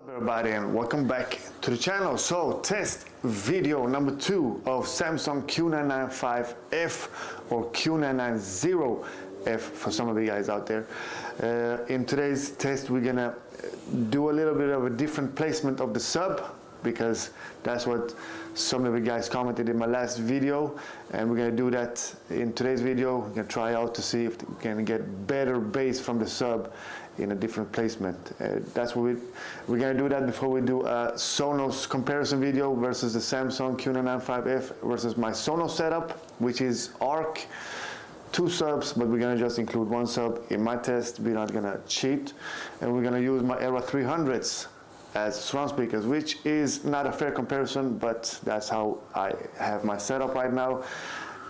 Everybody, and welcome back to the channel. So test video number 2 of Samsung Q995F or Q990F for some of the guys out there. In today's test we're gonna do a little bit of a different placement of the sub, because that's what some of the guys commented in my last video, and we're gonna do that in today's video. We're gonna try out to see if we can get better bass from the sub in a different placement. That's what we're gonna do that before we do a Sonos comparison video versus the Samsung Q995F versus my Sonos setup, which is ARC. 2 subs, but we're gonna just include 1 sub in my test. We're not gonna cheat, and we're gonna use my Era 300s as surround speakers, which is not a fair comparison, but that's how I have my setup right now.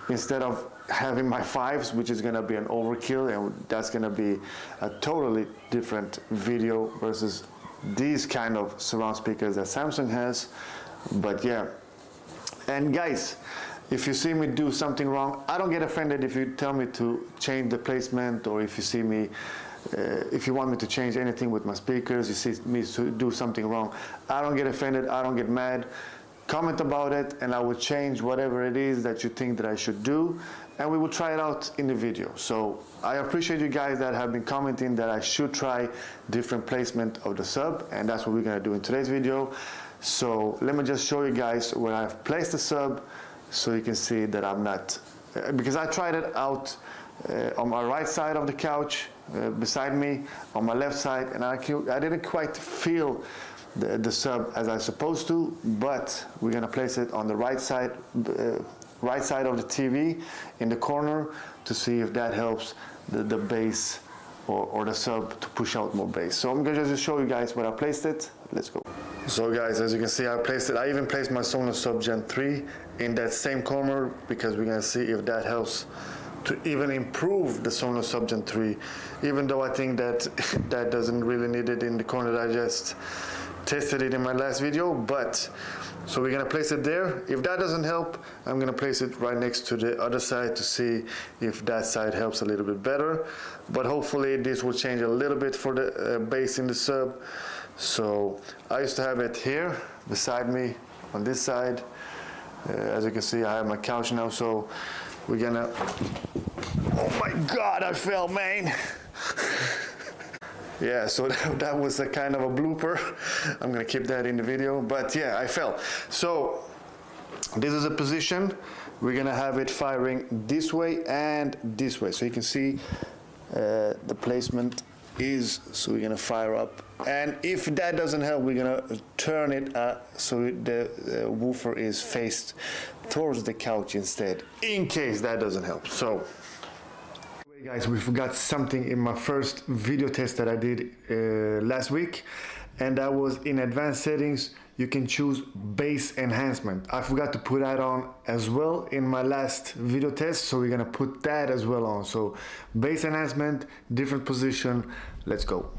Instead of having my 5s, which is gonna be an overkill, and that's gonna be a totally different video versus these kind of surround speakers that Samsung has. But yeah, and guys, if you see me do something wrong, I don't get offended if you tell me to change the placement, or if you see me if you want me to change anything with my speakers, you see me to do something wrong, I don't get offended, I don't get mad. Comment about it and I will change whatever it is that you think that I should do, and we will try it out in the video. So I appreciate you guys that have been commenting that I should try different placement of the sub, and that's what we're gonna do in today's video. So let me just show you guys where I've placed the sub, so you can see that I'm not, because I tried it out on my right side of the couch beside me, on my left side, and I didn't quite feel the sub as I supposed to, but we're gonna place it on the right side of the TV in the corner to see if that helps the bass or the sub to push out more bass. So I'm gonna just show you guys where I placed it. Let's go. So guys, as you can see, I placed it. I even placed my Sonos Sub Gen 3 in that same corner, because we're gonna see if that helps to even improve the Sonos Sub Gen 3, even though I think that that doesn't really need it in the corner that I just tested it in my last video. But so we're gonna place it there. If that doesn't help, I'm gonna place it right next to the other side to see if that side helps a little bit better. But hopefully this will change a little bit for the bass in the sub. So I used to have it here beside me on this side. As you can see, I have my couch now, so we're gonna, oh my God, I fell, man. Yeah, so that was a kind of a blooper. I'm gonna keep that in the video, but yeah, I fell. So this is a position. We're gonna have it firing this way and this way. So you can see the placement is, so we're gonna fire up. And if that doesn't help, we're gonna turn it so the woofer is faced towards the couch instead, in case that doesn't help. So guys, we forgot something in my first video test that I did last week, and that was in advanced settings you can choose bass enhancement. I forgot to put that on as well in my last video test, so we're gonna put that as well on. So bass enhancement, different position, let's go.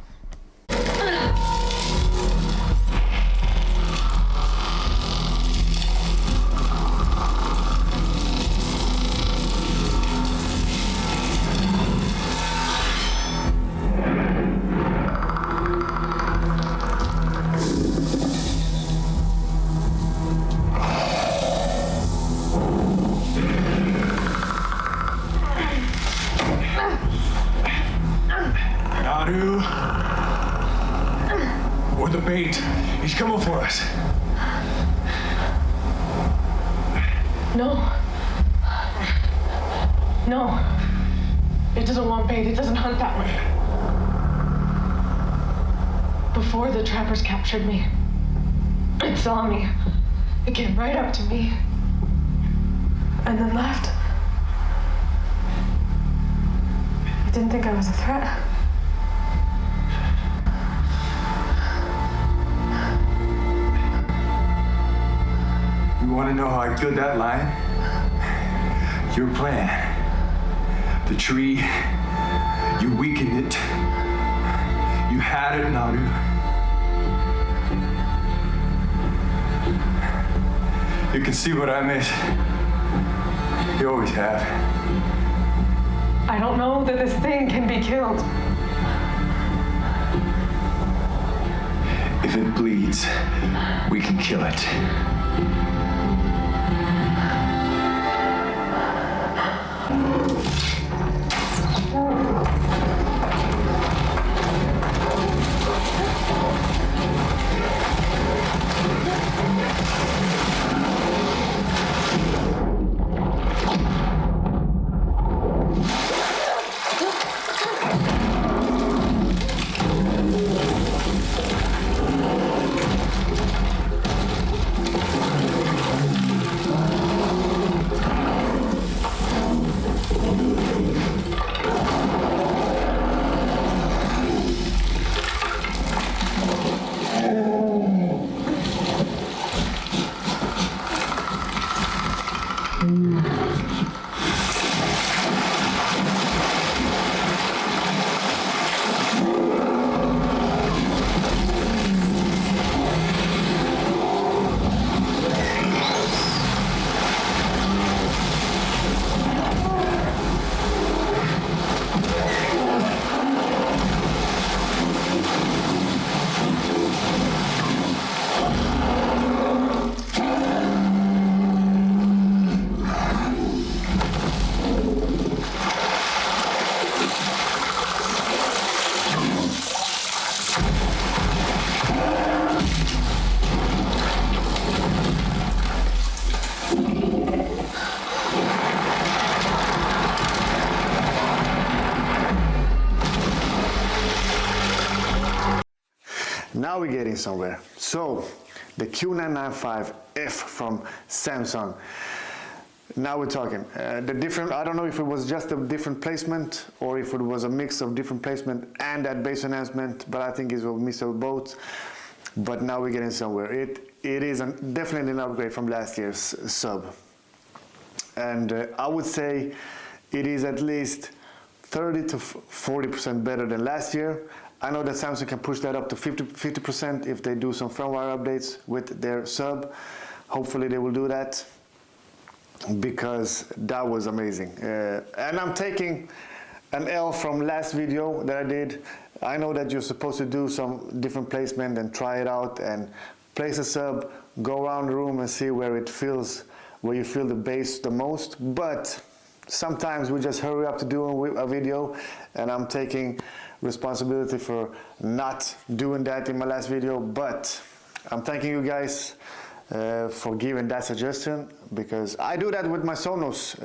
Or the bait. He's coming for us. No. No. It doesn't want bait. It doesn't hunt that way. Before the trappers captured me, it saw me. It came right up to me. And then left. It didn't think I was a threat. You want to know how I killed that lion? Your plan. The tree. You weakened it. You had it, Naru. You can see what I miss. You always have. I don't know that this thing can be killed. If if it bleeds, we can kill it. Now we're getting somewhere. So the Q995F from Samsung. Now we're talking. The different, I don't know if it was just a different placement or if it was a mix of different placement and that bass enhancement, but I think it's a mix of both. But now we're getting somewhere. It is definitely an upgrade from last year's sub. And I would say it is at least 30 to 40% better than last year. I know that Samsung can push that up to 50% if they do some firmware updates with their sub. Hopefully they will do that, because that was amazing. And I'm taking an L from last video that I did. I know that you're supposed to do some different placement and try it out and place a sub, go around the room and see where it feels, where you feel the bass the most. But sometimes we just hurry up to do a video, and I'm taking responsibility for not doing that in my last video. But I'm thanking you guys for giving that suggestion, because I do that with my Sonos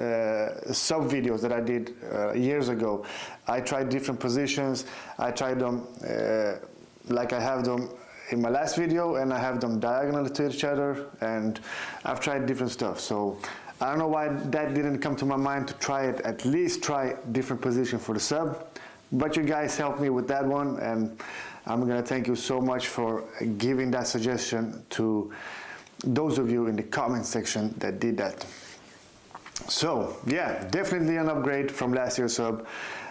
sub videos that I did years ago. I tried different positions. I tried them like I have them in my last video, and I have them diagonally to each other, and I've tried different stuff. So I don't know why that didn't come to my mind to try it, at least try different position for the sub. But you guys helped me with that one, and I'm gonna thank you so much for giving that suggestion to those of you in the comment section that did that. So yeah, definitely an upgrade from last year's sub.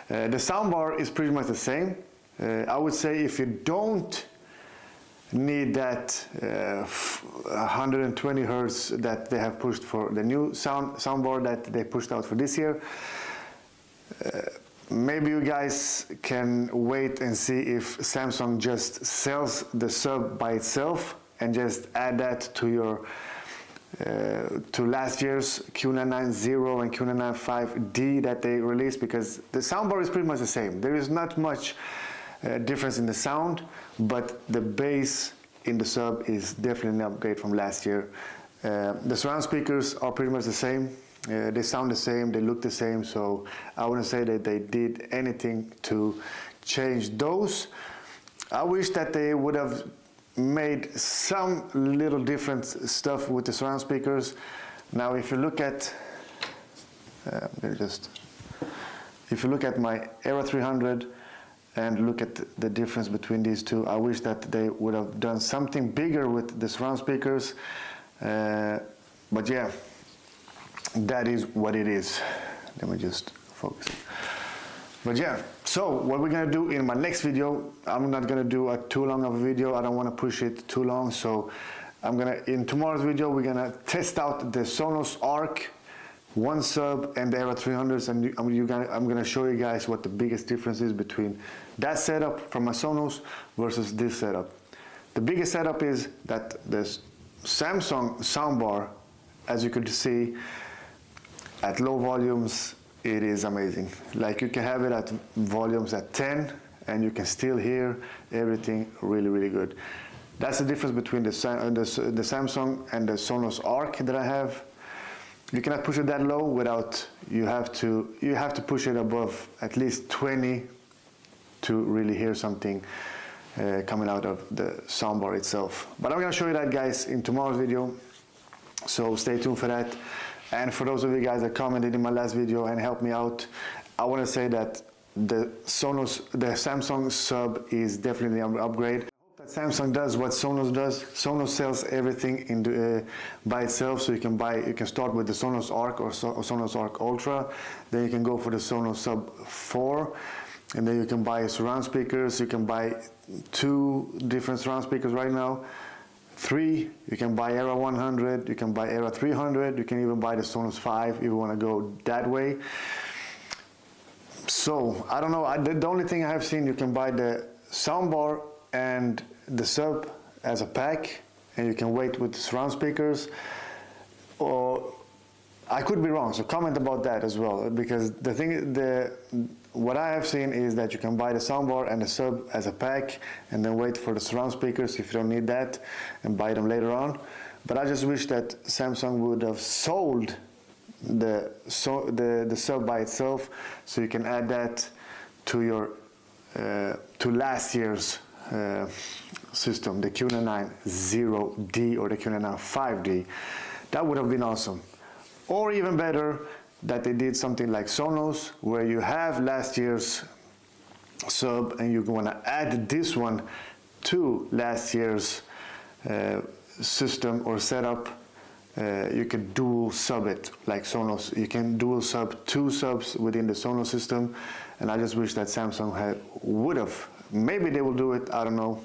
The soundbar is pretty much the same. I would say if you don't need that 120 hertz that they have pushed for the new soundbar that they pushed out for this year, maybe you guys can wait and see if Samsung just sells the sub by itself and just add that to your to last year's Q990 and Q995D that they released, because the soundbar is pretty much the same. There is not much difference in the sound, but the bass in the sub is definitely an upgrade from last year. The surround speakers are pretty much the same. They sound the same, they look the same, so I wouldn't say that they did anything to change those. I wish that they would have made some little different stuff with the surround speakers. Now if you look at if you look at my Era 300 and look at the difference between these two, I wish that they would have done something bigger with the surround speakers, but yeah, that is what it is. Let me just focus. But yeah, so what we're gonna do in my next video, I'm not gonna do a too long of a video. I don't want to push it too long, so in tomorrow's video we're gonna test out the Sonos Arc, one sub, and the Era 300s, and I'm gonna show you guys what the biggest difference is between that setup from my Sonos versus this setup. The biggest setup is that this Samsung soundbar, as you could see, at low volumes, it is amazing. Like you can have it at volumes at 10 and you can still hear everything really, really good. That's the difference between the Samsung and the Sonos Arc that I have. You cannot push it that low without, you have to push it above at least 20 to really hear something coming out of the soundbar itself. But I'm gonna show you that, guys, in tomorrow's video, so stay tuned for that. And for those of you guys that commented in my last video and helped me out, I want to say that the Samsung sub is definitely an upgrade. I hope that Samsung does what Sonos does. Sonos sells everything by itself, so you can start with the Sonos Arc or Sonos Arc Ultra, then you can go for the Sonos Sub 4, and then you can buy surround speakers. You can buy 2 different surround speakers right now. 3, you can buy Era 100, you can buy Era 300, you can even buy the Sonos 5 if you want to go that way. So, I don't know, the only thing I have seen, you can buy the soundbar and the sub as a pack, and you can wait with the surround speakers, or I could be wrong, so comment about that as well, because what I have seen is that you can buy the soundbar and the sub as a pack and then wait for the surround speakers if you don't need that and buy them later on. But I just wish that Samsung would have sold the sub by itself, so you can add that to your to last year's system, the Q990D or the Q995D. That would have been awesome. Or even better, that they did something like Sonos, where you have last year's sub and you want to add this one to last year's system or setup. You can dual sub it like Sonos. You can dual sub 2 subs within the Sonos system, and I just wish that Samsung would have. Maybe they will do it, I don't know,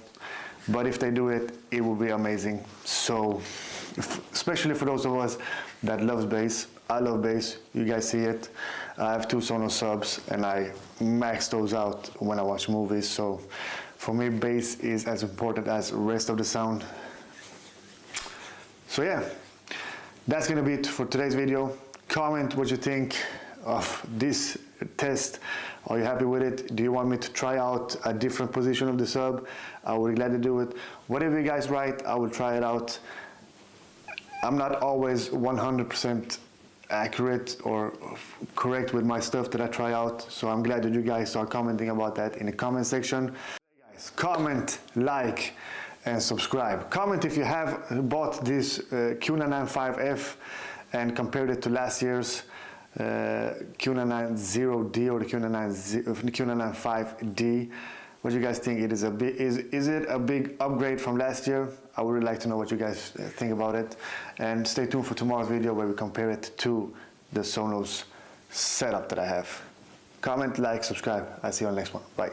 but if they do it, it will be amazing. So especially for those of us that loves bass. I love bass, you guys see it. I have 2 Sonos subs and I max those out when I watch movies, so for me bass is as important as the rest of the sound. So yeah, that's gonna be it for today's video. Comment what you think of this test. Are you happy with it? Do you want me to try out a different position of the sub? I would gladly do it. Whatever you guys write, I will try it out. I'm not always 100% accurate or correct with my stuff that I try out, so I'm glad that you guys are commenting about that in the comment section. Hey guys, comment, like, and subscribe. Comment if you have bought this Q995F and compared it to last year's Q990D or the Q995D. What do you guys think? Is it a big upgrade from last year? I would really like to know what you guys think about it. And stay tuned for tomorrow's video where we compare it to the Sonos setup that I have. Comment, like, subscribe. I'll see you on the next one. Bye.